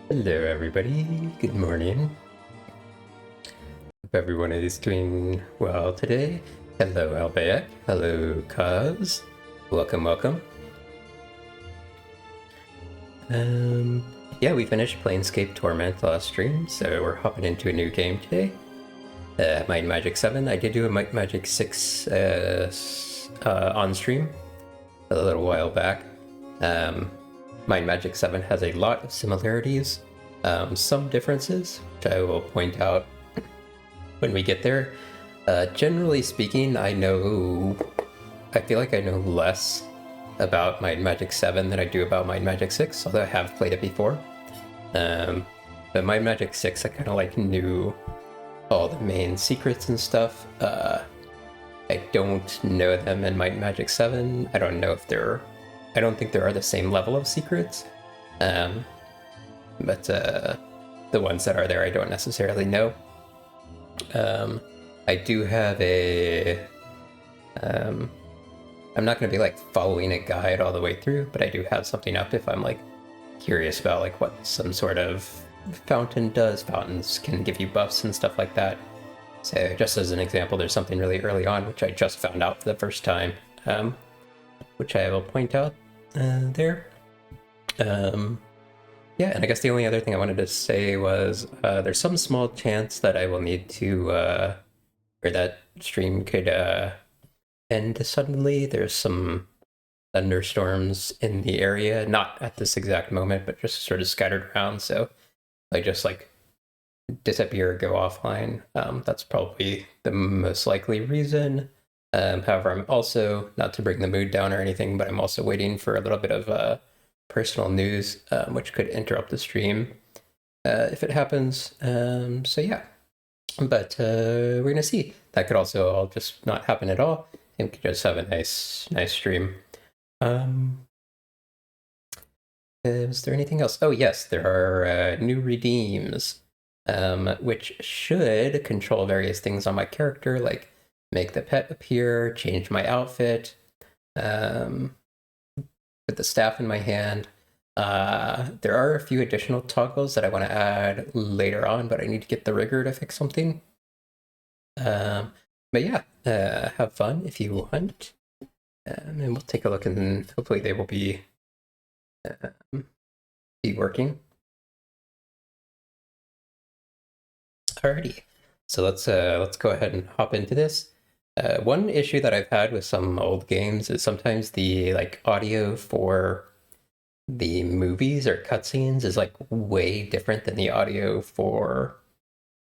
Hello everybody, good morning. Hope everyone is doing well today. Hello Albayek, hello Kaz, welcome. Yeah, we finished Planescape Torment last stream, so we're hopping into a new game today. Might and Magic 7. I did do a Might and Magic 6 on stream a little while back. Might and Magic 7 has a lot of similarities, some differences, which I will point out when we get there. Generally speaking, I feel like I know less about Might and Magic 7 than I do about Might and Magic 6, although I have played it before. But Might and Magic 6, I kind of like knew all the main secrets and stuff. I don't know them in Might and Magic 7. I don't think there are the same level of secrets. But the ones that are there, I don't necessarily know. I do have I'm not going to be like following a guide all the way through, but I do have something up if I'm like curious about like what some sort of fountain does. Fountains can give you buffs and stuff like that. So just as an example, there's something really early on which I just found out for the first time, which I will point out there. Yeah, and I guess the only other thing I wanted to say was there's some small chance that I will need to, or that stream could end suddenly. There's some thunderstorms in the area, not at this exact moment, but just sort of scattered around. So I just like disappear or go offline. That's probably the most likely reason. However, I'm also, not to bring the mood down or anything, but I'm also waiting for a little bit of personal news, which could interrupt the stream if it happens. So yeah, but we're gonna see. That could also all just not happen at all, and we could just have a nice stream. Is there anything else? Oh yes, there are new redeems, which should control various things on my character, like make the pet appear, change my outfit, put the staff in my hand. There are a few additional toggles that I want to add later on, but I need to get the rigor to fix something. But yeah, have fun if you want. And we'll take a look, and hopefully they will be working. Alrighty, so let's go ahead and hop into this. One issue that I've had with some old games is sometimes the like audio for the movies or cutscenes is like way different than the audio for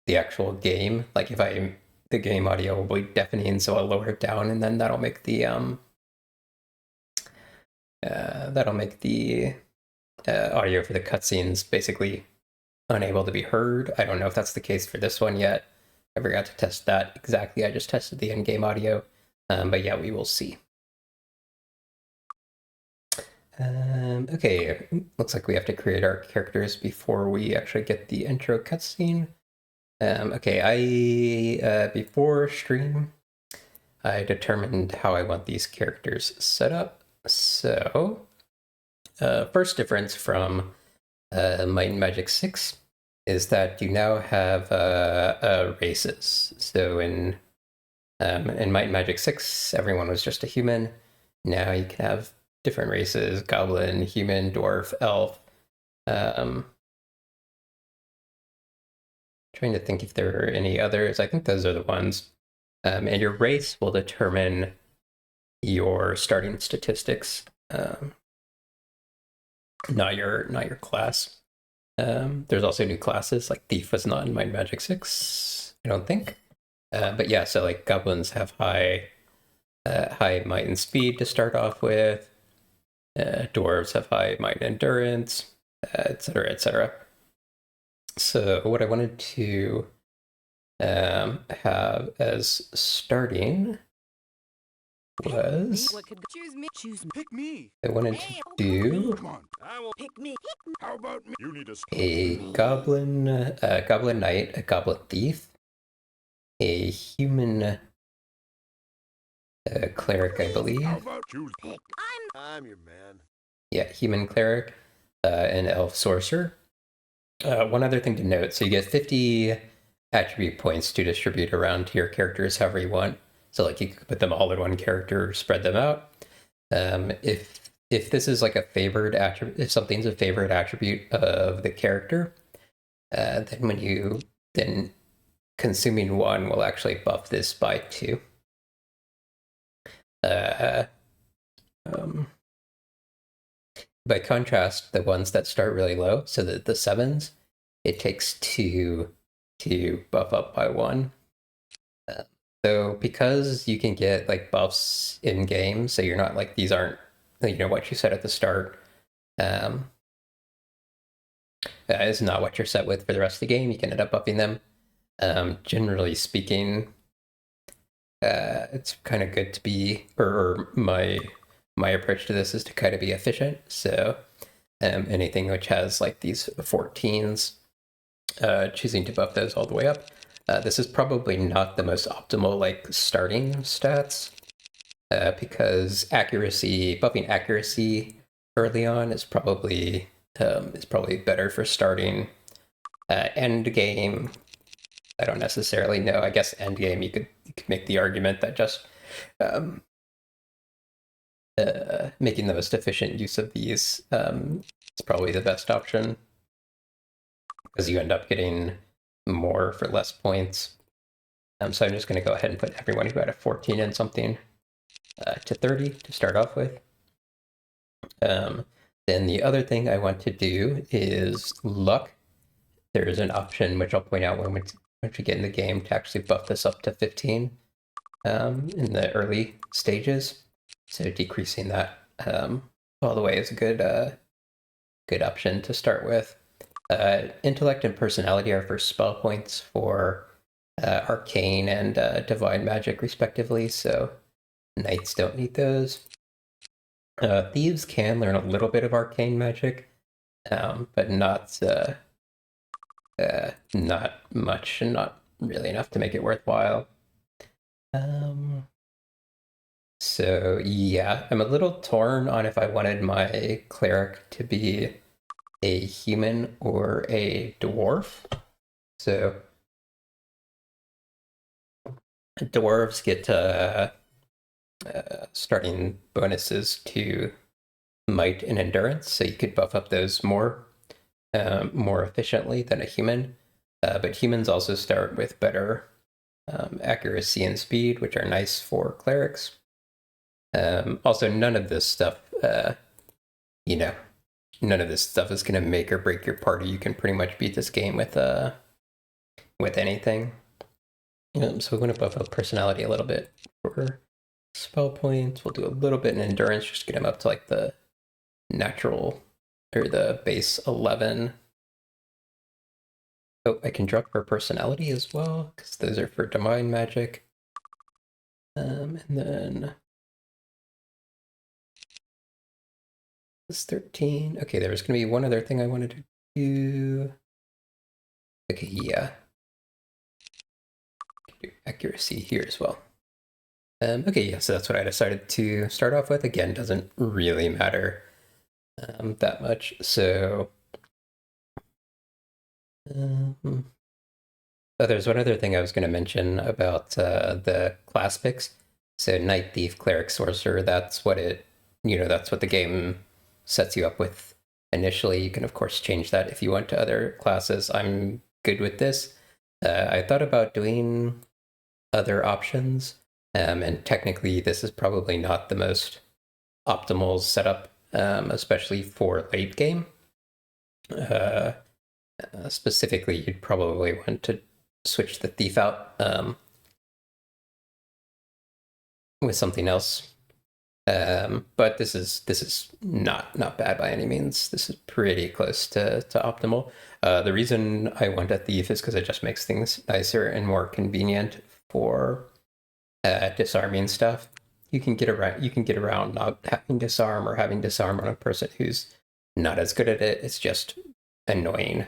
the actual game. Like if the game audio will be deafening, so I'll lower it down, and then that'll make the audio for the cutscenes basically unable to be heard. I don't know if that's the case for this one yet. I forgot to test that exactly. I just tested the in-game audio, but yeah, we will see. Okay, looks like we have to create our characters before we actually get the intro cutscene. Okay, before stream, I determined how I want these characters set up. So, first difference from Might and Magic 6 is that you now have races. So in Might and Magic 6, everyone was just a human. Now you can have different races: goblin, human, dwarf, elf. Trying to think if there are any others. I think those are the ones. And your race will determine your starting statistics, not your class. There's also new classes, like Thief was not in Might and Magic 6, I don't think. But yeah, so like goblins have high might and speed to start off with. Dwarves have high might and endurance, etc., etc. So what I wanted to have as starting was Pick me. I wanted to do Come on. I will pick me. How about me? You need to a goblin knight, a goblin thief, a human cleric, I believe. How about you? I'm your man. Yeah, human cleric, an elf sorcerer, One other thing to note, so you get 50 attribute points to distribute around to your characters however you want. So like you could put them all in one character, spread them out. If this is like a favored attribute, if something's a favorite attribute of the character, then consuming one will actually buff this by 2. By contrast, the ones that start really low, so the 7s, it takes 2 to buff up by 1. So because you can get like buffs in game, so you're not like, these aren't, what you said at the start is not what you're set with for the rest of the game. You can end up buffing them. Generally speaking, it's kind of good to be, or my approach to this is to kind of be efficient. So anything which has like these 14s, choosing to buff those all the way up. This is probably not the most optimal like starting stats, because buffing accuracy early on is probably better for starting. End game, I don't necessarily know. I guess end game you could make the argument that just making the most efficient use of these is probably the best option, because you end up getting more for less points. So I'm just going to go ahead and put everyone who had a 14 in something to 30 to start off with. Then the other thing I want to do is luck. There's an option which I'll point out when we get in the game to actually buff this up to 15 in the early stages. So decreasing that all the way is a good option to start with. Intellect and personality are for spell points for arcane and divine magic respectively, so knights don't need those. Thieves can learn a little bit of arcane magic, but not much, and not really enough to make it worthwhile. So yeah, I'm a little torn on if I wanted my cleric to be a human or a dwarf. So dwarves get starting bonuses to might and endurance, so you could buff up those more efficiently than a human. But humans also start with better accuracy and speed, which are nice for clerics. Also, none of this stuff, none of this stuff is going to make or break your party. You can pretty much beat this game with anything. So we're going to buff up personality a little bit for spell points. We'll do a little bit in endurance, just get them up to like the natural or the base 11. Oh, I can drop for personality as well, because those are for divine magic. And then this 13. Okay, there was going to be one other thing I wanted to do. Okay, yeah. Do accuracy here as well. Okay, yeah, so that's what I decided to start off with. Again, doesn't really matter that much. So there's one other thing I was going to mention about the class picks. So Knight, Thief, Cleric, Sorcerer, that's what that's what the game sets you up with initially. You can, of course, change that if you want to other classes. I'm good with this. I thought about doing other options, and technically this is probably not the most optimal setup, especially for late game. Specifically, you'd probably want to switch the Thief out with something else. But this is not bad by any means. This is pretty close to optimal. The reason I want a Thief is because it just makes things nicer and more convenient for disarming stuff. You can get around not having disarm or having disarm on a person who's not as good at it. It's just annoying.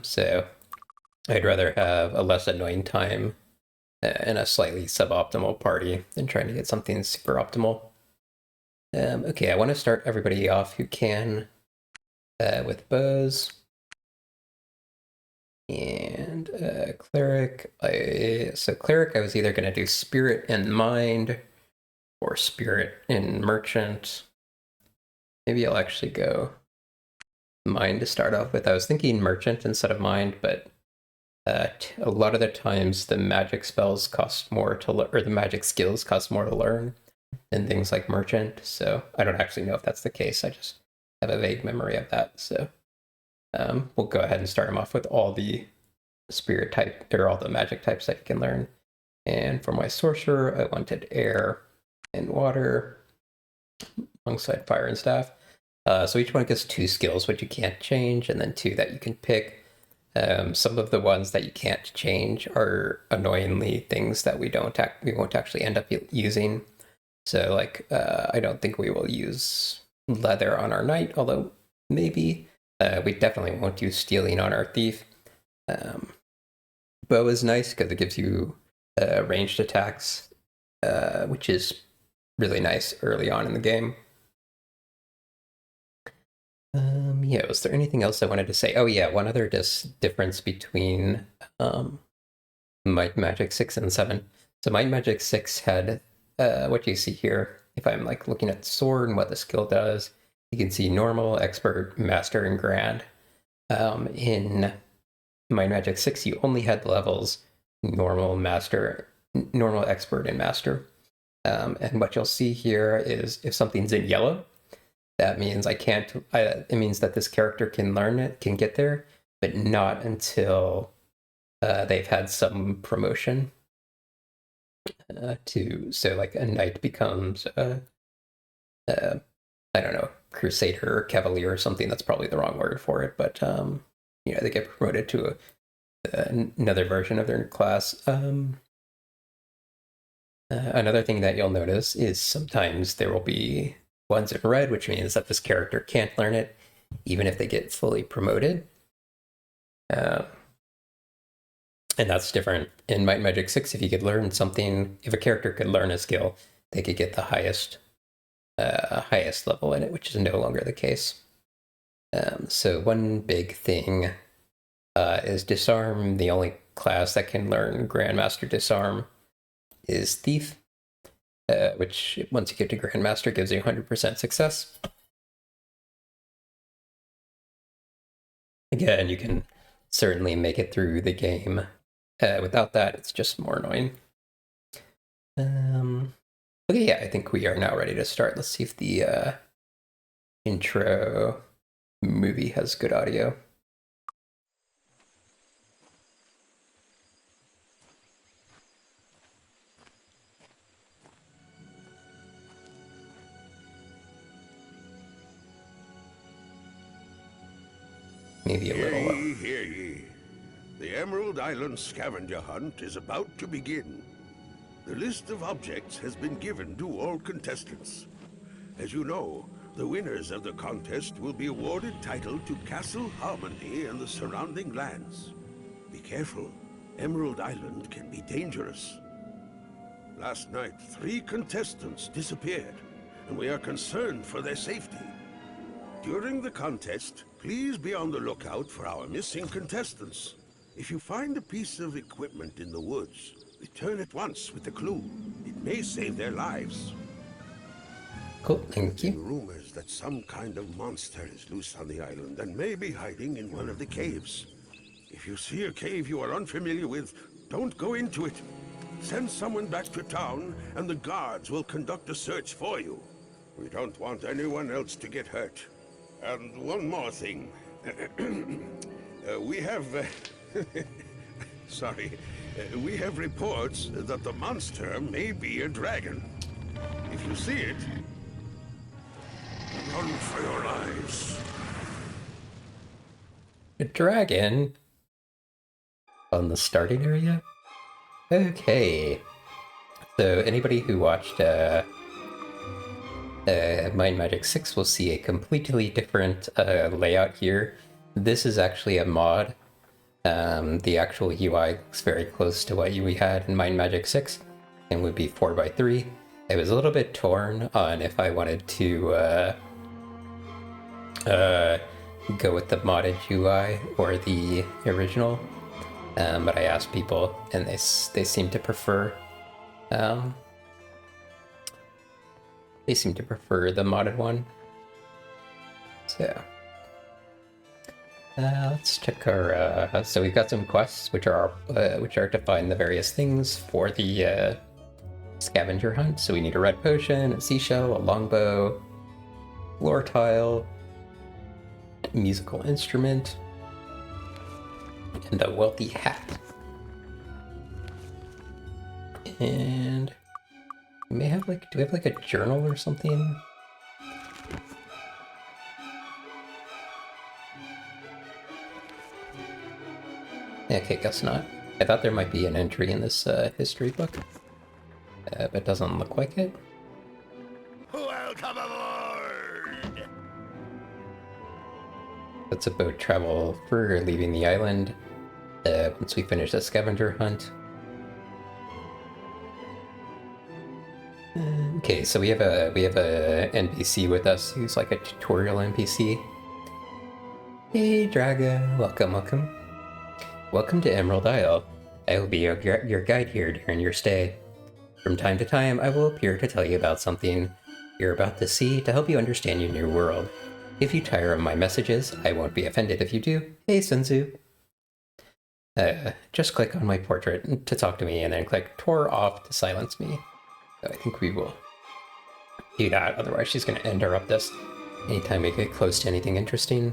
So I'd rather have a less annoying time in a slightly suboptimal party than trying to get something super optimal. Okay, I want to start everybody off who can with bows. And cleric, so cleric I was either going to do spirit and mind or spirit and merchant. Maybe I'll actually go mind to start off with. I was thinking merchant instead of mind, but a lot of the times the magic spells cost more to learn, or the magic skills cost more to learn than things like merchant. So I don't actually know if that's the case. I just have a vague memory of that. So we'll go ahead and start them off with all the spirit type, or all the magic types that you can learn. And for my sorcerer, I wanted air and water alongside fire and staff. So each one gets 2 skills, which you can't change, and then 2 that you can pick. Some of the ones that you can't change are annoyingly things that we won't actually end up using. So like, I don't think we will use leather on our knight, although maybe. We definitely won't use stealing on our thief. Bow is nice because it gives you ranged attacks, which is really nice early on in the game. Yeah, was there anything else I wanted to say? Oh yeah, one other difference between Might Magic 6 and 7. So Might Magic 6 had what you see here. If I'm like looking at the sword and what the skill does, you can see normal, expert, master, and grand. In Might Magic 6, you only had the levels normal, master, normal, expert, and master. And what you'll see here is if something's in yellow, that means it means that this character can learn it, can get there, but not until they've had some promotion. So like a knight becomes I don't know, crusader or cavalier or something. That's probably the wrong word for it, but they get promoted to another version of their class. Another thing that you'll notice is sometimes there will be ones in red, which means that this character can't learn it, even if they get fully promoted. And that's different in Might and Magic 6. If you could learn something, if a character could learn a skill, they could get the highest level in it, which is no longer the case. So one big thing is disarm. The only class that can learn Grandmaster disarm is thief, which once you get to Grandmaster gives you 100% success. Again, you can certainly make it through the game. Without that, it's just more annoying. Okay, yeah, I think we are now ready to start. Let's see if the intro movie has good audio. Maybe a little low. Hear ye. The Emerald Island scavenger hunt is about to begin. The list of objects has been given to all contestants. As you know, the winners of the contest will be awarded title to Castle Harmony and the surrounding lands. Be careful. Emerald Island can be dangerous. Last night, 3 contestants disappeared, and we are concerned for their safety. During the contest, please be on the lookout for our missing contestants. If you find a piece of equipment in the woods, return at once with the clue. It may save their lives. Cool, thank you. Rumors that some kind of monster is loose on the island and may be hiding in one of the caves. If you see a cave you are unfamiliar with, don't go into it. Send someone back to town, and the guards will conduct a search for you. We don't want anyone else to get hurt. And one more thing. We have... Sorry. We have reports that the monster may be a dragon. If you see it, run for your lives. A dragon on the starting area? Okay. So anybody who watched Might Magic 6 will see a completely different layout here. This is actually a mod. The actual UI looks very close to what we had in Might Magic 6 and would be 4x3. I was a little bit torn on if I wanted to go with the modded UI or the original, but I asked people, and they seem to prefer the modded one. So let's check our. So we've got some quests, which are to find the various things for the scavenger hunt. So we need a red potion, a seashell, a longbow, floor tile, musical instrument, and a wealthy hat. And we may have do we have like a journal or something? Okay, guess not. I thought there might be an entry in this history book, but it doesn't look like it. Welcome aboard! It's a boat travel for leaving the island once we finish the scavenger hunt. Okay, so we have a NPC with us who's like a tutorial NPC. Hey, Draga, welcome. Welcome to Emerald Isle. I will be your guide here during your stay. From time to time, I will appear to tell you about something you're about to see to help you understand your new world. If you tire of my messages, I won't be offended if you do. Hey, Sunzu. Just click on my portrait to talk to me, and then click Tour Off to silence me. So I think we will do that, otherwise she's going to interrupt us anytime we get close to anything interesting.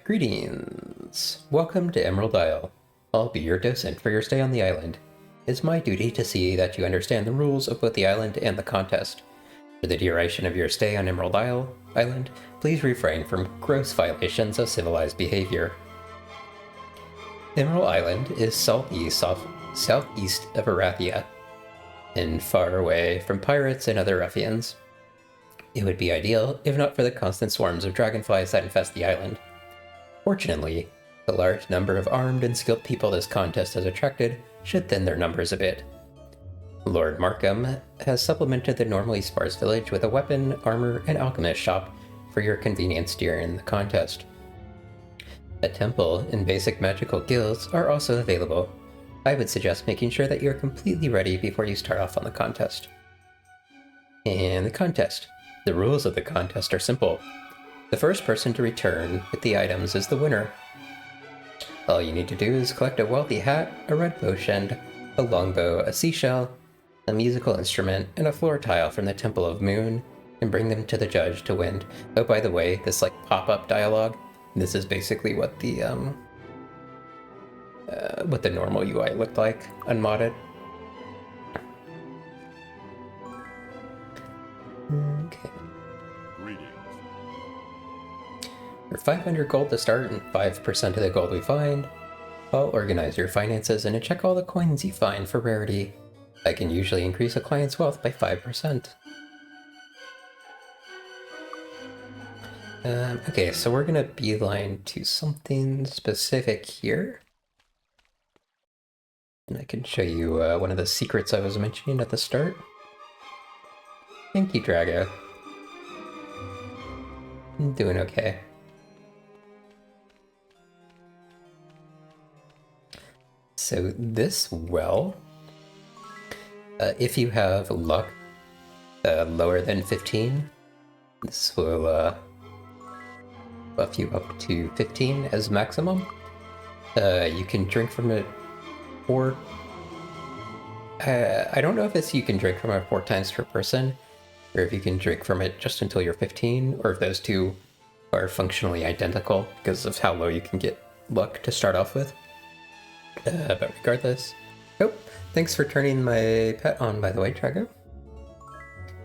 Greetings. Welcome to Emerald Isle. I'll be your docent for your stay on the island. It's my duty to see that you understand the rules of both the island and the contest. For the duration of your stay on Emerald Island, please refrain from gross violations of civilized behavior. Emerald Island is southeast of Arathia, and far away from pirates and other ruffians. It would be ideal if not for the constant swarms of dragonflies that infest the island. Fortunately, the large number of armed and skilled people this contest has attracted should thin their numbers a bit. Lord Markham has supplemented the normally sparse village with a weapon, armor, and alchemist shop for your convenience during the contest. A temple and basic magical guilds are also available. I would suggest making sure that you're completely ready before you start off on the contest. And the contest. The rules of the contest are simple. The first person to return with the items is the winner. All you need to do is collect a wealthy hat, a red potion, a longbow, a seashell, a musical instrument, and a floor tile from the Temple of Moon, and bring them to the judge to win. Oh, by the way, this pop-up dialogue, this is basically what the normal UI looked like, unmodded. Okay. Greetings. For 500 gold to start and 5% of the gold we find, I'll organize your finances and check all the coins you find for rarity. I can usually increase a client's wealth by 5%. Okay, so we're gonna beeline to something specific here. And I can show you one of the secrets I was mentioning at the start. Thank you, Drago. I'm doing okay. So this well, if you have luck lower than 15, this will buff you up to 15 as maximum. You can drink from it 4. I don't know if you can drink from it 4 times per person, or if you can drink from it just until you're 15, or if those two are functionally identical because of how low you can get luck to start off with. But regardless, oh, thanks for turning my pet on, by the way, Trago,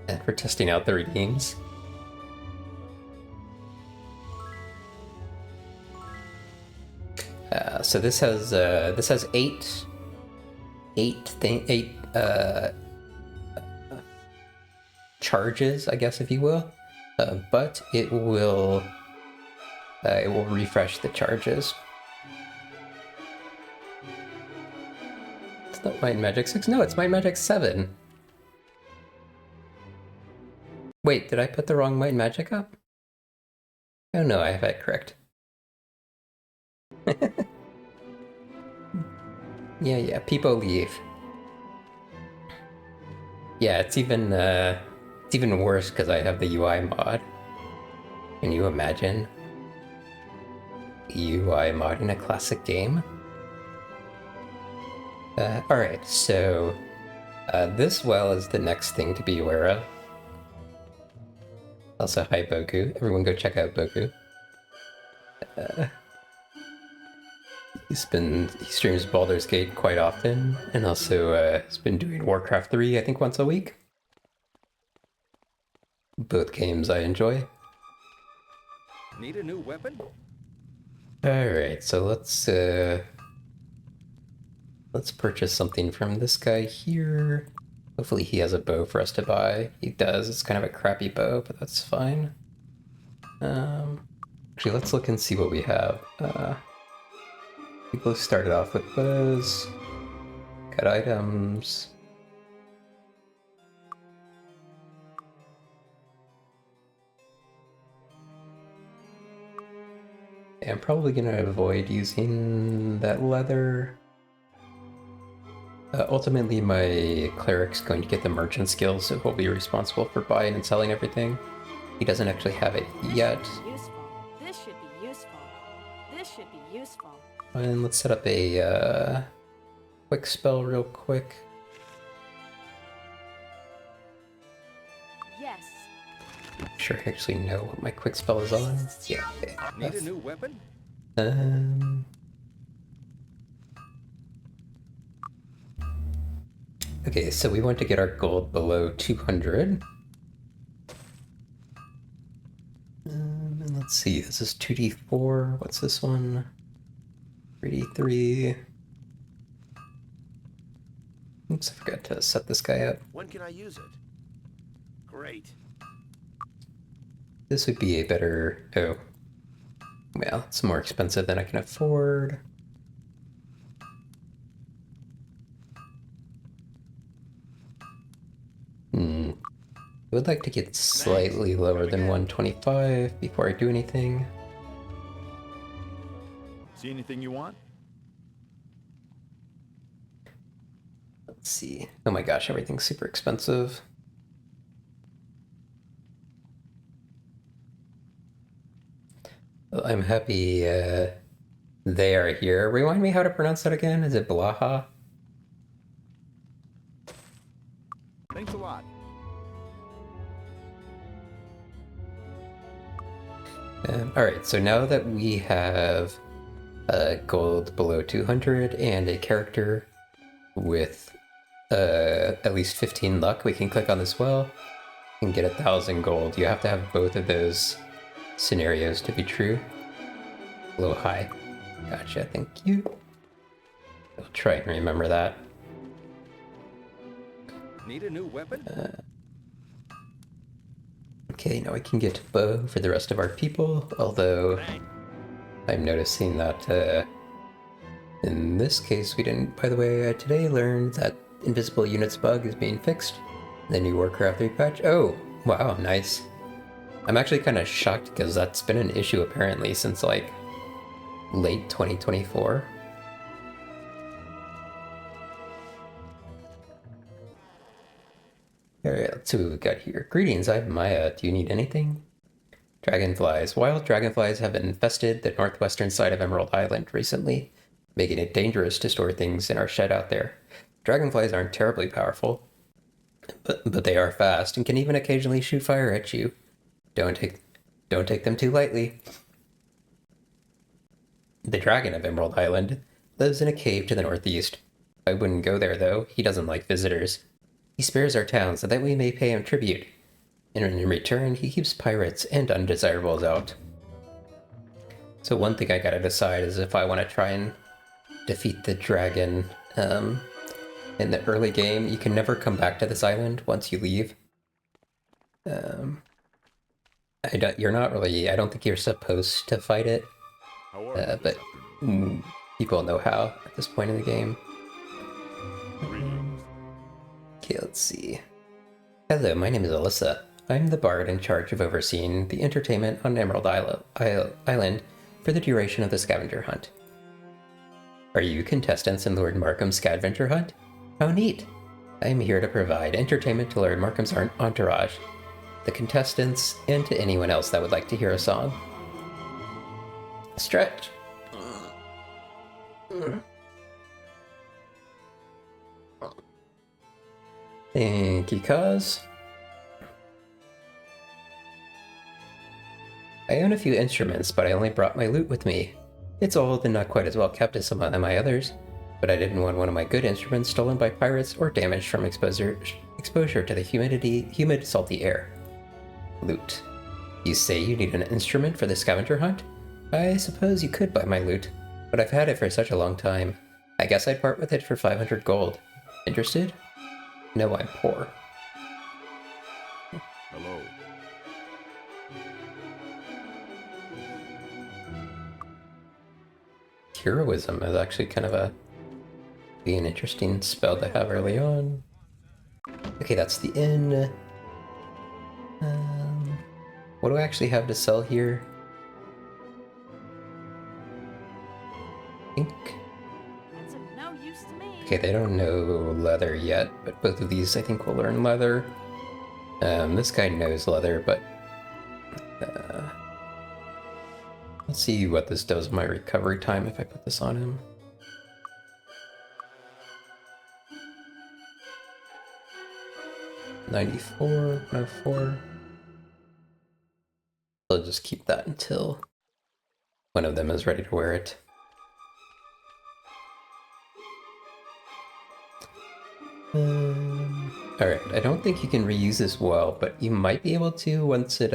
and for testing out the redeems. So this has 8 charges, I guess, if you will, but it will refresh the charges. It's not Might and Magic 6. No, it's Might and Magic 7. Wait, did I put the wrong Might and Magic up? Oh no, I have that correct. Yeah, people leave. Yeah, it's even worse because I have the UI mod. Can you imagine UI mod in a classic game? Alright, so this well is the next thing to be aware of. Also, hi Boku. Everyone go check out Boku. He streams Baldur's Gate quite often, and also has been doing Warcraft 3, I think, once a week. Both games I enjoy. Need a new weapon? Alright, so let's purchase something from this guy here. Hopefully he has a bow for us to buy. He does. It's kind of a crappy bow, but that's fine. Actually, let's look and see what we have. We both started off with bows. Got items. I'm probably gonna avoid using that leather. Ultimately, my cleric's going to get the merchant skills, so he'll be responsible for buying and selling everything. He doesn't actually have it yet. This should be useful. This should be useful. And let's set up a quick spell real quick. Yes. Sure, I actually know what my quick spell is on. Yeah, okay. Need a new weapon? Okay, so we want to get our gold below 200. And let's see, this is 2d4. What's this one? 3d3. Oops, I forgot to set this guy up. When can I use it? Great. This would be a better... Oh. Well, it's more expensive than I can afford. I would like to get slightly lower than 125 before I do anything. See anything you want? Let's see. Oh my gosh, everything's super expensive. Well, I'm happy they are here. Remind me how to pronounce that again? Is it Blaha? Thanks a lot. Alright, so now that we have gold below 200 and a character with at least 15 luck, we can click on this well and get 1,000 gold. You have to have both of those scenarios to be true. Low high. Gotcha, thank you. I'll try and remember that. Need a new weapon? Okay, now I can get bow for the rest of our people, although I'm noticing that in this case we didn't. By the way, I today learned that invisible units bug is being fixed. The new Warcraft 3 patch. Oh, wow, nice. I'm actually kind of shocked because that's been an issue apparently since like late 2024. Alright, let's see what we've got here. Greetings, I'm Maya. Do you need anything? Dragonflies. Wild dragonflies have infested the northwestern side of Emerald Island recently, making it dangerous to store things in our shed out there. Dragonflies aren't terribly powerful, but they are fast and can even occasionally shoot fire at you. Don't take them too lightly. The dragon of Emerald Island lives in a cave to the northeast. I wouldn't go there though. He doesn't like visitors. He spares our town so that we may pay him tribute. And in return, he keeps pirates and undesirables out. So one thing I gotta decide is if I want to try and defeat the dragon. In the early game, you can never come back to this island once you leave. You're not really, I don't think you're supposed to fight it. But people know how at this point in the game. Okay, let's see. Hello, my name is Alyssa. I'm the bard in charge of overseeing the entertainment on Emerald Island for the duration of the scavenger hunt. Are you contestants in Lord Markham's scavenger hunt? How neat! I am here to provide entertainment to Lord Markham's entourage, the contestants, and to anyone else that would like to hear a song. Stretch! Thank you, cuz. I own a few instruments, but I only brought my lute with me. It's old and not quite as well kept as some of my others, but I didn't want one of my good instruments stolen by pirates or damaged from exposure to the humid, salty air. Lute. You say you need an instrument for the scavenger hunt? I suppose you could buy my lute, but I've had it for such a long time. I guess I'd part with it for 500 gold. Interested? No, I'm poor. Hello. Heroism is actually kind of be an interesting spell to have early on. Okay, that's the inn. What do I actually have to sell here? Ink. It's of no use to me. Okay, they don't know leather yet, but both of these I think will learn leather. This guy knows leather, but let's see what this does with my recovery time if I put this on him. $94, 104. I'll just keep that until one of them is ready to wear it. Alright, I don't think you can reuse this well, but you might be able to once it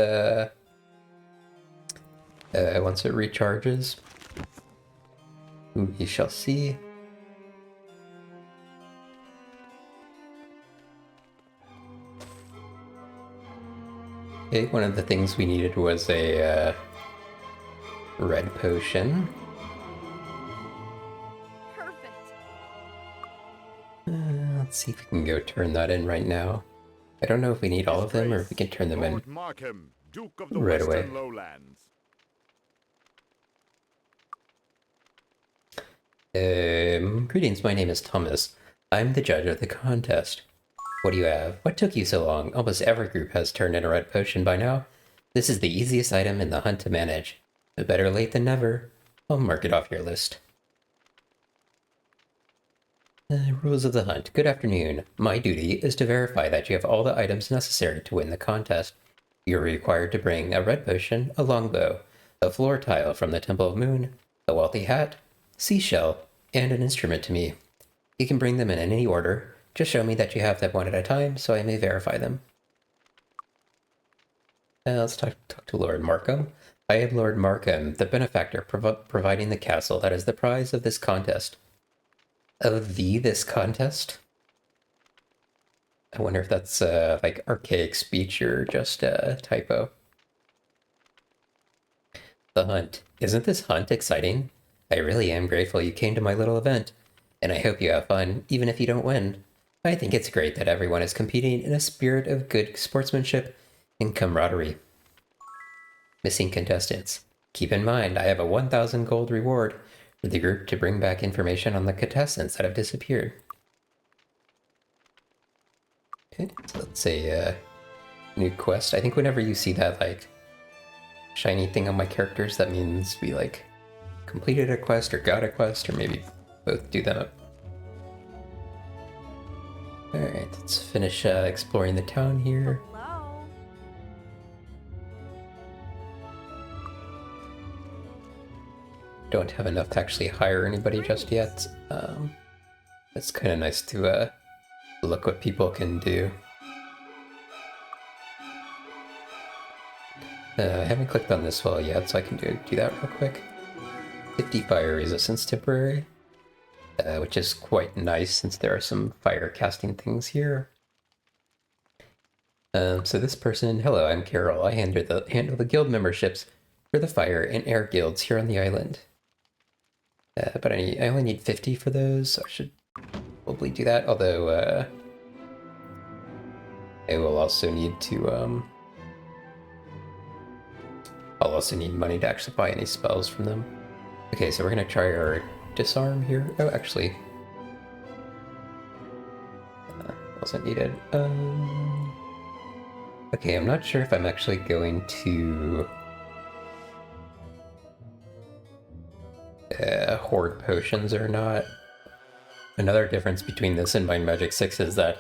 recharges. We shall see. Okay, one of the things we needed was a red potion. Perfect. Let's see if we can go turn that in right now. I don't know if we need all of them or if we can turn them in Lord Markham, Duke of the right Western away. Lowlands. Greetings, my name is Thomas. I'm the judge of the contest. What do you have? What took you so long? Almost every group has turned in a red potion by now. This is the easiest item in the hunt to manage. But better late than never. I'll mark it off your list. Rules of the hunt. Good afternoon. My duty is to verify that you have all the items necessary to win the contest. You're required to bring a red potion, a longbow, a floor tile from the Temple of Moon, a wealthy hat, seashell, and an instrument to me. You can bring them in any order. Just show me that you have them one at a time so I may verify them. Let's talk to Lord Markham. I am Lord Markham, the benefactor providing the castle that is the prize of this contest. Of this contest? I wonder if that's like archaic speech or just a typo. The hunt. Isn't this hunt exciting? I really am grateful you came to my little event, and I hope you have fun, even if you don't win. I think it's great that everyone is competing in a spirit of good sportsmanship and camaraderie. Missing contestants. Keep in mind, I have a 1,000 gold reward for the group to bring back information on the contestants that have disappeared. Okay, so let's say new quest. I think whenever you see that like shiny thing on my characters, that means we like completed a quest or got a quest, or maybe both do them. Alright, let's finish exploring the town here. Hello. Don't have enough to actually hire anybody just yet. It's kind of nice to look what people can do. I haven't clicked on this wall yet, so I can do that real quick. 50 fire resistance temporary. Which is quite nice since there are some fire casting things here. So this person, hello, I'm Carol. I handle the guild memberships for the fire and air guilds here on the island. But I only need 50 for those, so I should probably do that. Although I will also need to I'll also need money to actually buy any spells from them. Okay, so we're gonna try our disarm here. Oh, actually, wasn't needed. Okay, I'm not sure if I'm actually going to hoard potions or not. Another difference between this and Mind Magic 6 is that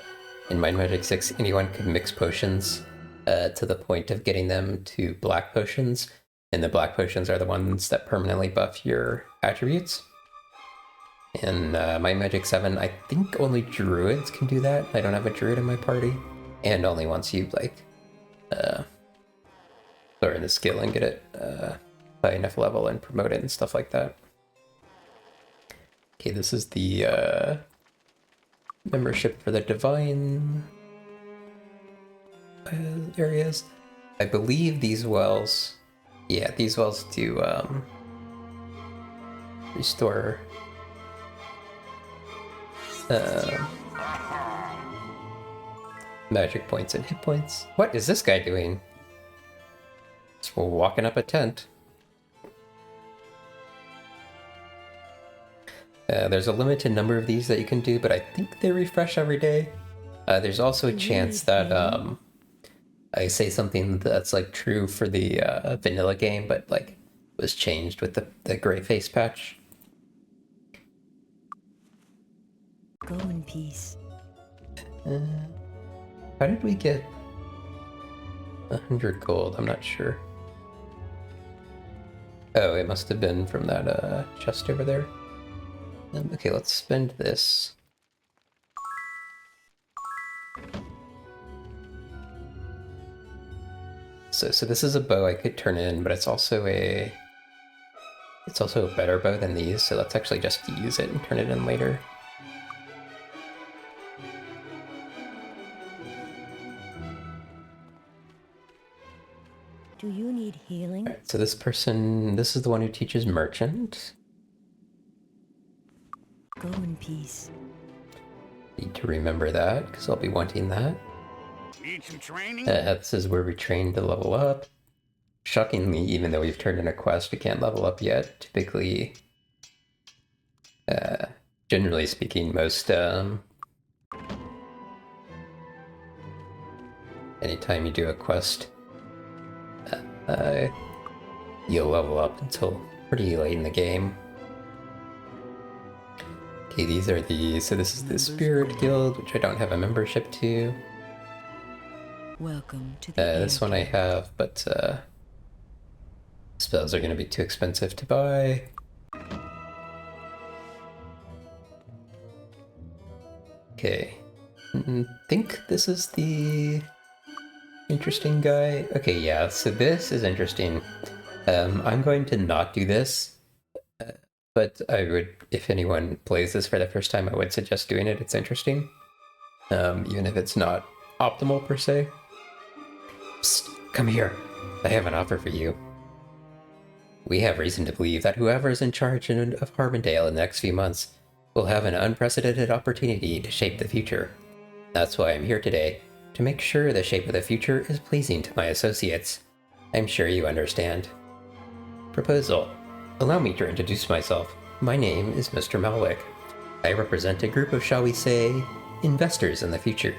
in Mind Magic 6, anyone can mix potions to the point of getting them to black potions, and the black potions are the ones that permanently buff your attributes. In Mind Magic 7, I think only druids can do that. I don't have a druid in my party, and only once you like learn the skill and get it by enough level and promote it and stuff like that. Okay, this is the membership for the divine areas. I believe these wells, yeah, these wells do restore magic points and hit points. What is this guy doing? Just walking up a tent. There's a limited number of these that you can do, but I think they refresh every day. There's also a chance that I say something that's like true for the vanilla game, but like was changed with the gray face patch. Go in peace. How did we get 100 gold? I'm not sure. Oh, it must have been from that chest over there. Okay, let's spend this. So this is a bow I could turn in, but it's also a better bow than these, so let's actually just use it and turn it in later. Do you need healing? Alright, so this is the one who teaches merchant. Go in peace. Need to remember that, because I'll be wanting that. Need some training? This is where we train to level up. Shockingly, even though we've turned in a quest, we can't level up yet. Typically, generally speaking, most anytime you do a quest, you'll level up until pretty late in the game. Okay, these are so this is the Spirit Guild, which I don't have a membership to. Welcome to the This one I have, but spells are going to be too expensive to buy. Okay, think this is the interesting guy. Okay, yeah, so this is interesting. I'm going to not do this, but I would, if anyone plays this for the first time, I would suggest doing it. It's interesting, even if it's not optimal per se. Psst, come here. I have an offer for you. We have reason to believe that whoever is in charge of Harbondale in the next few months will have an unprecedented opportunity to shape the future. That's why I'm here today, to make sure the shape of the future is pleasing to my associates. I'm sure you understand. Proposal. Allow me to introduce myself. My name is Mr. Malwick. I represent a group of, shall we say, investors in the future.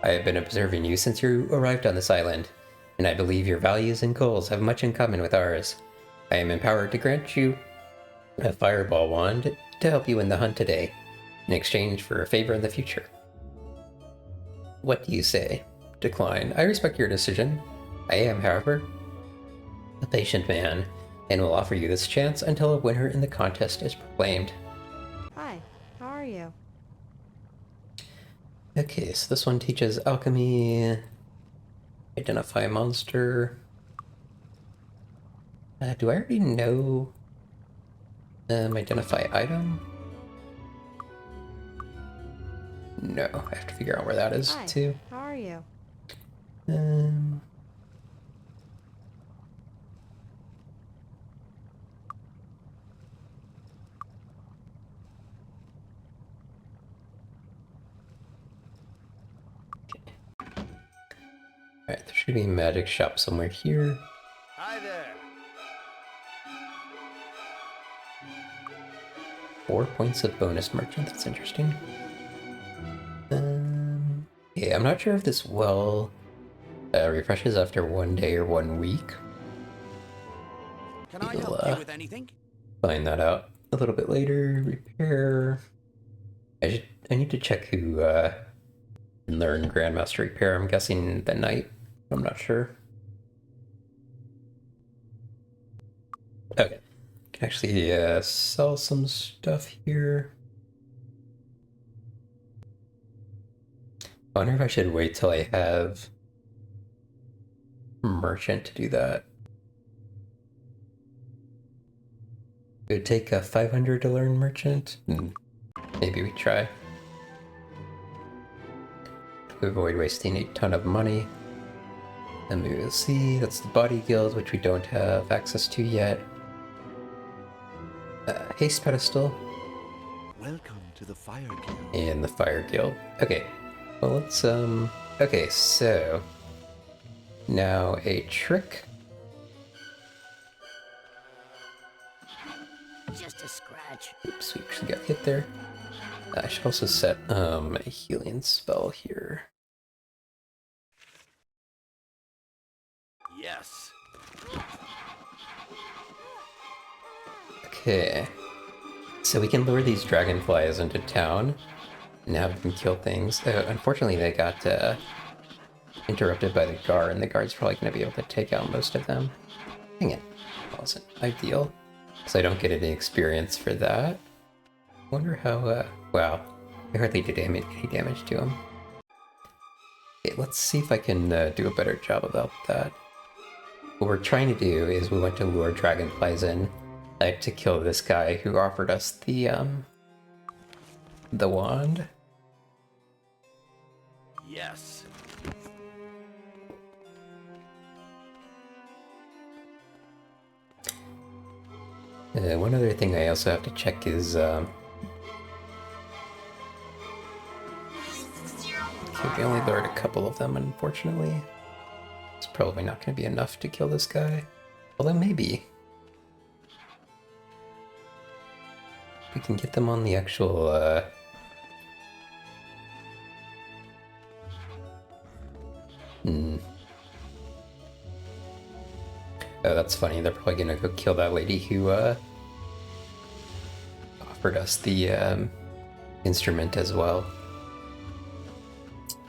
I have been observing you since you arrived on this island, and I believe your values and goals have much in common with ours. I am empowered to grant you a fireball wand to help you in the hunt today, in exchange for a favor in the future. What do you say? Decline. I respect your decision. I am, however, a patient man, and will offer you this chance until a winner in the contest is proclaimed. Hi, how are you? Okay, so this one teaches alchemy, identify a monster. Do I already know identify item? No, I have to figure out where that is Hi, too. how are you? Alright, there should be a magic shop somewhere here. Hi there. 4 points of bonus merchant. That's interesting. Yeah, I'm not sure if this well refreshes after 1 day or 1 week. Can I We'll help you with anything? find that out a little bit later. Repair. I need to check who can learn Grandmaster Repair. I'm guessing the Knight. I'm not sure. Okay. Can actually sell some stuff here. I wonder if I should wait till I have merchant to do that. It would take 500 to learn merchant. Maybe we try. To avoid wasting a ton of money. And maybe we'll see. That's the body guild, which we don't have access to yet. Haste pedestal. Welcome to the Fire Guild. And the fire guild. Okay. Well, let's okay, so now a trick. Just a scratch. Oops, we actually got hit there. I should also set a healing spell here. Yes. Okay. So we can lure these dragonflies into town and have them kill things. Unfortunately, they got interrupted by the guard, and the guard's probably going to be able to take out most of them. Dang it. That wasn't ideal. So I don't get any experience for that. Wonder how, wow. I hardly did any damage to him. Okay, let's see if I can do a better job about that. What we're trying to do is we want to lure dragonflies in to kill this guy who offered us the wand. Yes. One other thing I also have to check is okay, we only lured a couple of them, unfortunately. It's probably not going to be enough to kill this guy. Although maybe. We can get them on the actual Oh, that's funny. They're probably gonna go kill that lady who offered us the instrument as well.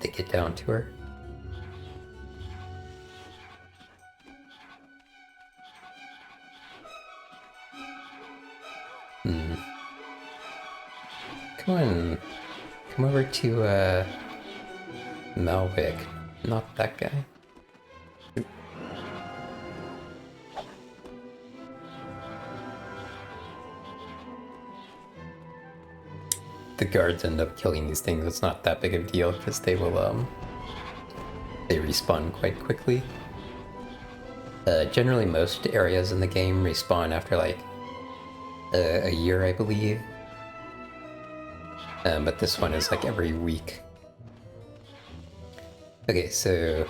They get down to her. Come on. Come over to Malwick. Not that guy. The guards end up killing these things. It's not that big of a deal because they will they respawn quite quickly. Generally most areas in the game respawn after like a year, I believe. But this one is like every week. Okay, so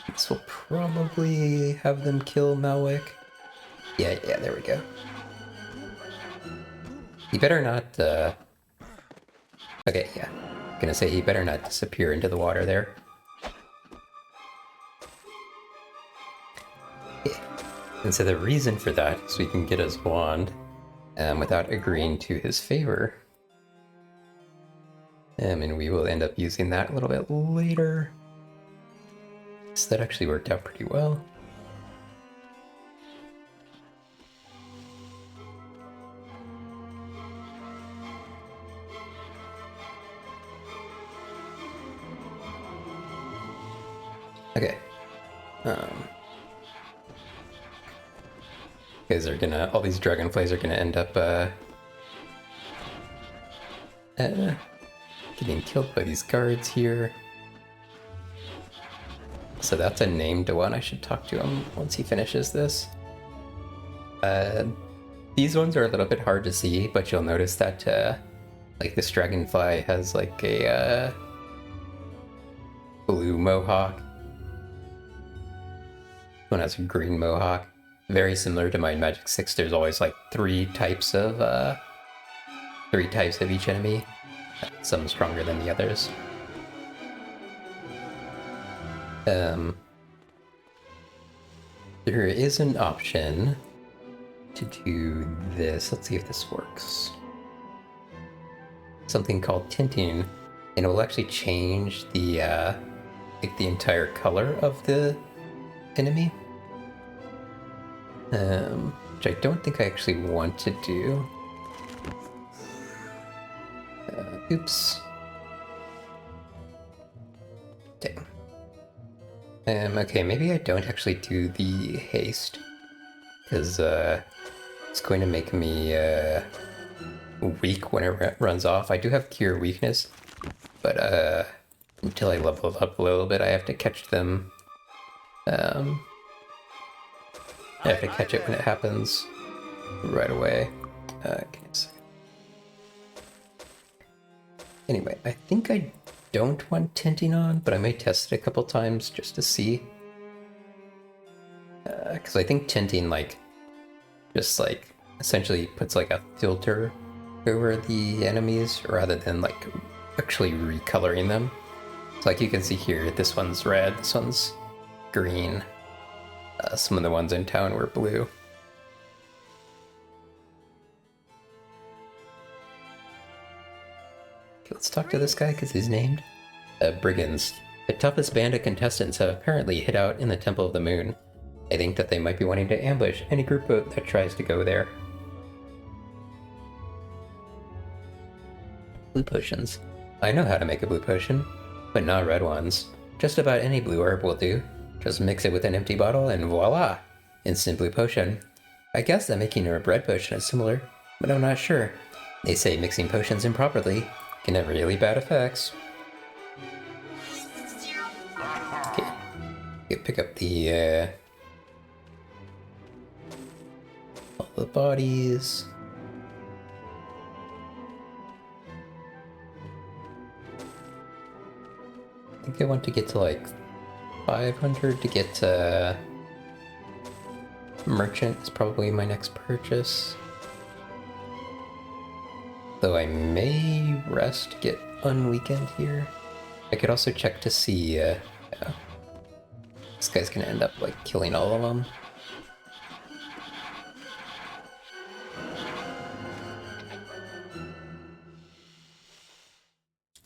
this will probably have them kill Malwick. Yeah, there we go. He better not, okay, yeah. I'm gonna say he better not disappear into the water there. Yeah. And so the reason for that is we can get his wand without agreeing to his favor. And we will end up using that a little bit later. So that actually worked out pretty well. Okay. Because they're gonna, all these dragonflies are gonna end up getting killed by these guards here. So that's a named one. I should talk to him once he finishes this. These ones are a little bit hard to see, but you'll notice that like this dragonfly has like a blue mohawk. This one has a green mohawk. very similar to Might and Magic 6. There's always like three types of each enemy. Some stronger than the others. There is an option to do this. Let's see if this works. Something called tinting, and it will actually change the like the entire color of the enemy. Which I don't think I actually want to do. Oops. Dang. Okay, maybe I don't actually do the haste, because it's going to make me weak when it runs off. I do have cure weakness, but until I level up a little bit, I have to catch them. I have to catch it when it happens right away. Anyway, I think I don't want tinting on, but I may test it a couple times just to see. Because I think tinting, like, just like essentially puts like a filter over the enemies rather than like actually recoloring them. So like you can see here, this one's red, this one's green. Some of the ones in town were blue. Okay, let's talk to this guy because he's named Brigands. The toughest bandit contestants have apparently hid out in the Temple of the Moon. I think that they might be wanting to ambush any group that tries to go there. Blue potions. I know how to make a blue potion, but not red ones. Just about any blue herb will do. Just mix it with an empty bottle and voila! Instant blue potion. I guess that making a red potion is similar, but I'm not sure. They say mixing potions improperly can have really bad effects. Okay, you pick up the all the bodies. I think I want to get to like 500 to get merchant is probably my next purchase. Though I may rest to get unweakened here. I could also check to see this guy's gonna end up like killing all of them.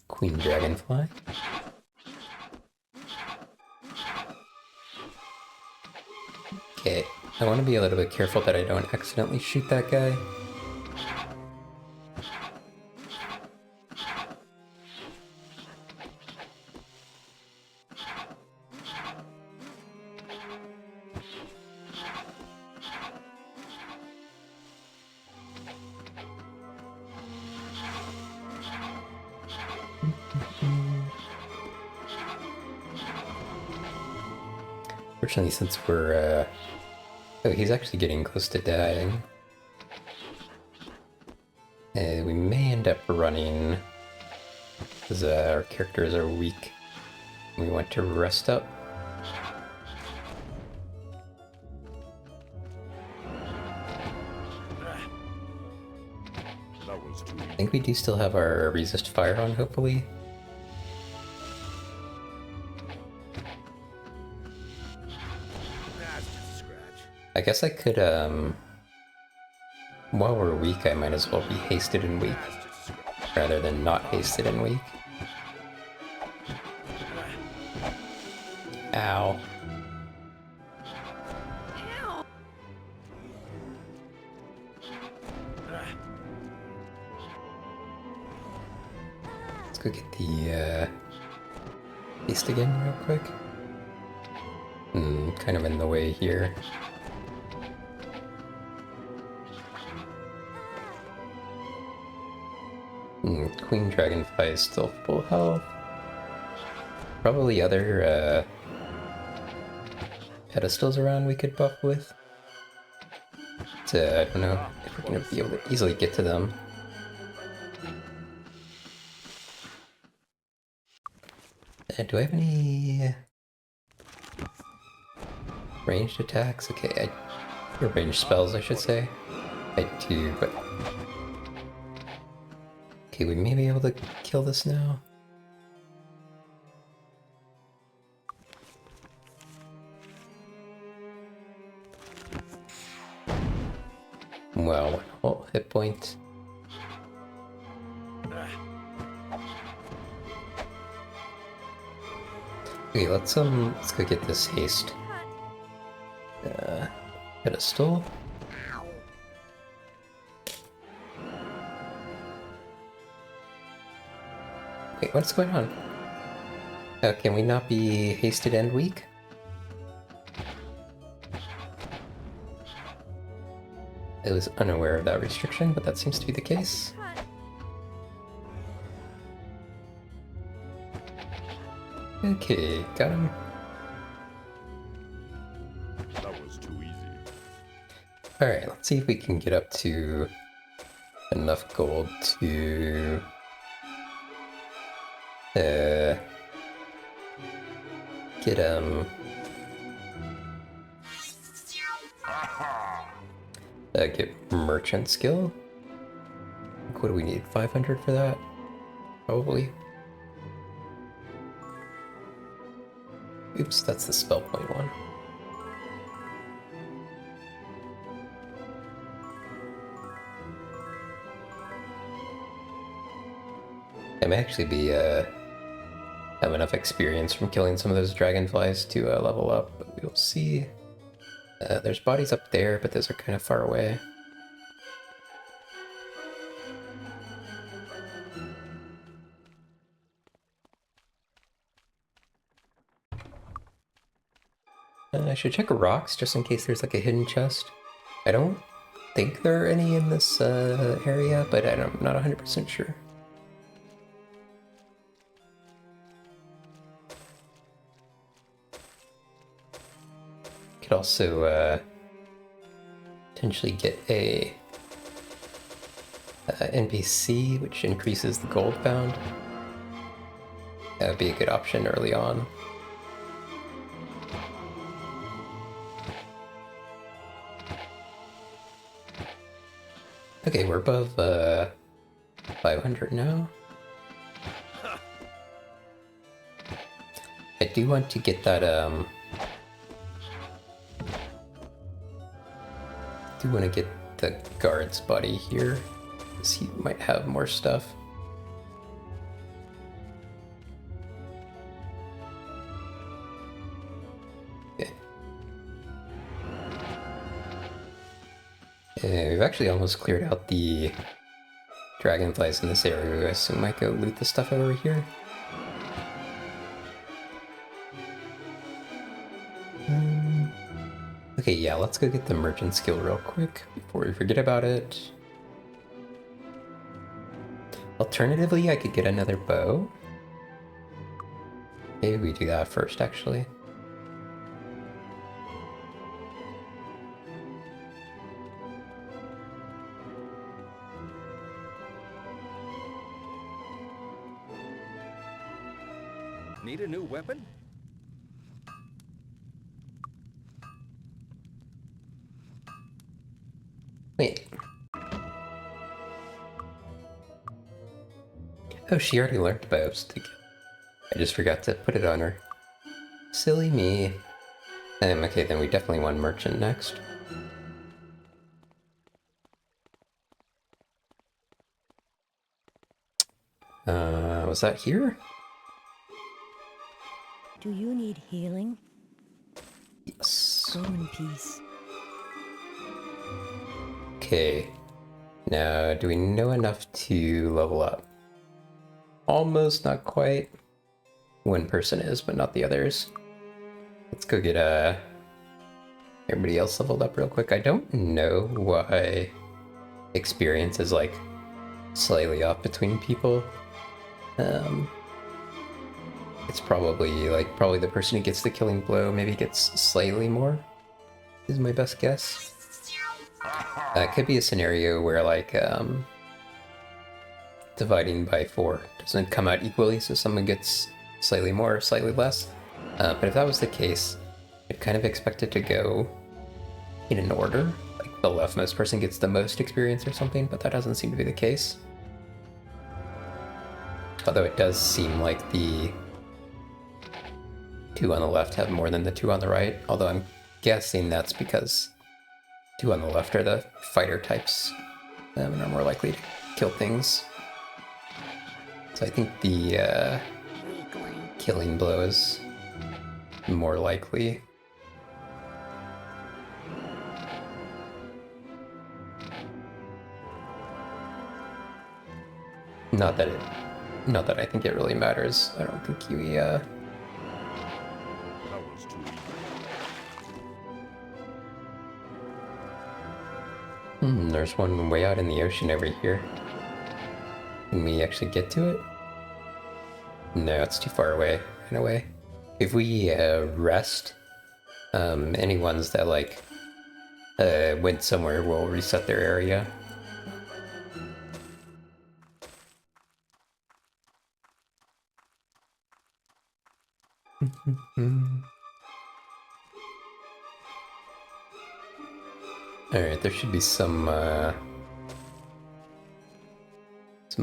Queen Dragonfly. Okay, I want to be a little bit careful that I don't accidentally shoot that guy. Fortunately, since we're oh, he's actually getting close to dying. We may end up running because our characters are weak. We want to rest up. I think we do still have our resist fire on, hopefully. I guess I could, while we're weak, I might as well be hasted and weak, rather than not hasted and weak. Ow. Let's go get the, haste again real quick. Kind of in the way here. Queen Dragonfly is still full health. Probably other pedestals around we could buff with. But, I don't know if we're gonna be able to easily get to them. Do I have any ranged attacks? Okay, Or range spells, I should say. I do, but... Okay, we may be able to kill this now. Well, one whole hit point. Okay, let's go get this haste. Pedestal. Wait, what's going on? Can we not be hasted and weak? I was unaware of that restriction, but that seems to be the case. Okay, got him. That was too easy. Alright, let's see if we can get up to enough gold to... get merchant skill. What do we need? 500 for that? Probably. Oops, that's the spell point one. I may actually be have enough experience from killing some of those dragonflies to level up, but we will see. There's bodies up there, but those are kind of far away. I should check rocks just in case there's like a hidden chest. I don't think there are any in this area, but I'm not 100% sure. Could also potentially get a NPC, which increases the gold found. That would be a good option early on. Okay, we're above 500 now. I do want to get that do want to get the guard's body here, because he might have more stuff. Okay. We've actually almost cleared out the dragonflies in this area. I assume I might go loot the stuff over here. Okay, yeah, let's go get the merchant skill real quick before we forget about it. Alternatively, I could get another bow. Maybe we do that first, actually. Need a new weapon? Wait. Oh, she already learned bows. I just forgot to put it on her. Silly me. Okay, then we definitely want merchant next. Was that here? Do you need healing? Yes. Go in peace. Okay. Now, do we know enough to level up? Almost, not quite. One person is, but not the others. Let's go get everybody else leveled up real quick. I don't know why experience is like slightly off between people. It's probably the person who gets the killing blow maybe gets slightly more, is my best guess. It could be a scenario where like dividing by 4 doesn't come out equally, so someone gets slightly more or slightly less. But if that was the case, I'd kind of expect it to go in an order. Like the leftmost person gets the most experience or something, but that doesn't seem to be the case. Although it does seem like the two on the left have more than the two on the right, although I'm guessing that's because two on the left are the fighter types and are more likely to kill things. So I think the killing blow is more likely. Not that I think it really matters. I don't think you That was too easy. there's one way out in the ocean over here. Can we actually get to it? No, it's too far away, in a way. If we rest, any ones that like went somewhere will reset their area. Alright, there should be some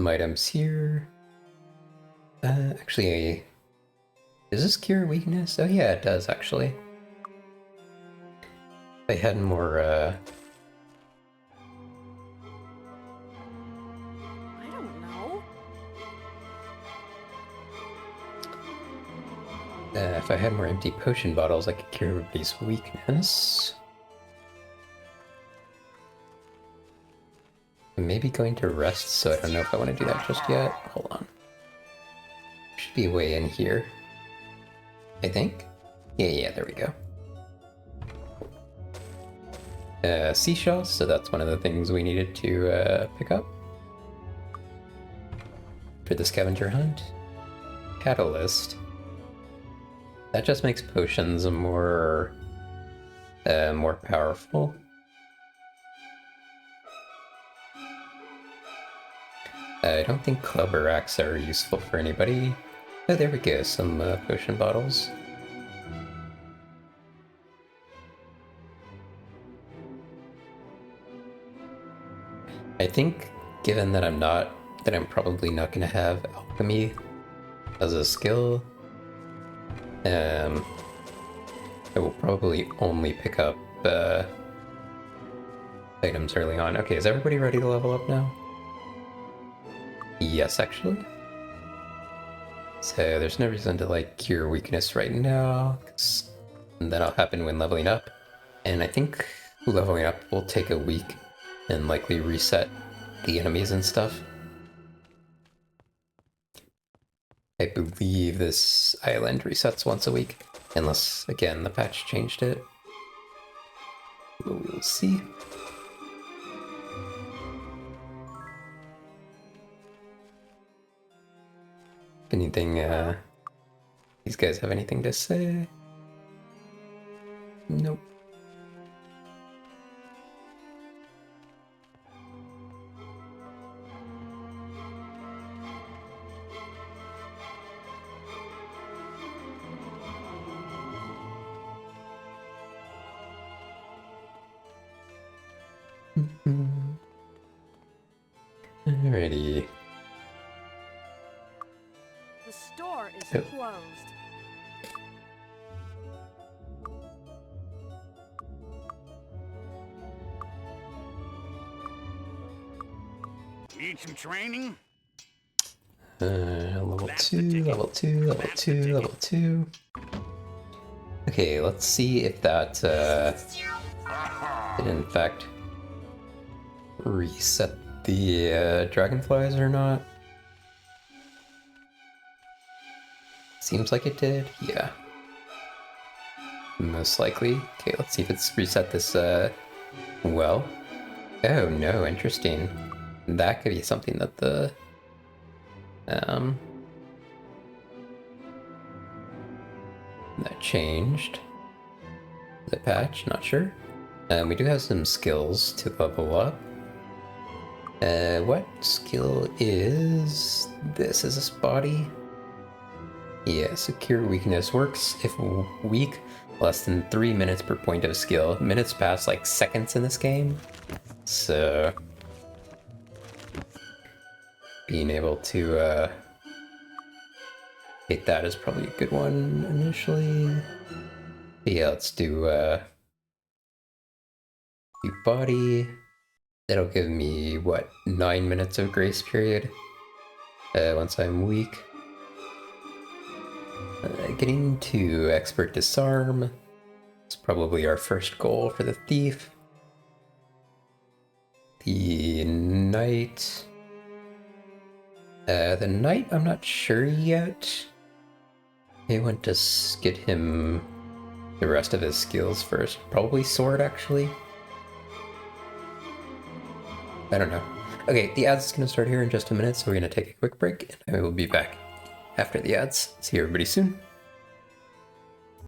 items here. Actually, does this cure weakness? Oh yeah, it does actually. If I had more, I don't know. if I had more empty potion bottles, I could cure everybody's weakness. I'm maybe going to rest, so I don't know if I want to do that just yet. Hold on. Should be a way in here, I think. Yeah, there we go. Seashells, so that's one of the things we needed to pick up for the scavenger hunt. Catalyst. That just makes potions more powerful. I don't think club or axe are useful for anybody. Oh, there we go, some potion bottles. I think, given that I'm probably not going to have alchemy as a skill, I will probably only pick up items early on. Okay, is everybody ready to level up now? Yes, actually. So there's no reason to like cure weakness right now, because that'll happen when leveling up. And I think leveling up will take a week and likely reset the enemies and stuff. I believe this island resets once a week, unless, again, the patch changed it. We'll see. If anything, these guys have anything to say? Nope. Alrighty. The store is Oh. closed. Need some training? Level 2, level 2, level 2, level 2. Okay, let's see if that did in fact reset the dragonflies or not. Seems like it did, yeah. Most likely. Okay, let's see if it's reset this well. Oh no, interesting. That could be something that the that changed. The patch, not sure. We do have some skills to level up. What skill is this? Is this body? Yeah, secure weakness works if weak Less than 3 minutes per point of skill. Minutes pass like seconds in this game. So being able to hit that is probably a good one initially. But yeah, let's do body. That'll give me what, 9 minutes of grace period once I'm weak. Getting to expert disarm. It's probably our first goal for the thief. The knight. The knight, I'm not sure yet. I want to get him the rest of his skills first. Probably sword, actually. I don't know. Okay, the ads is going to start here in just a minute, so we're going to take a quick break, and I will be back after the ads. See everybody soon.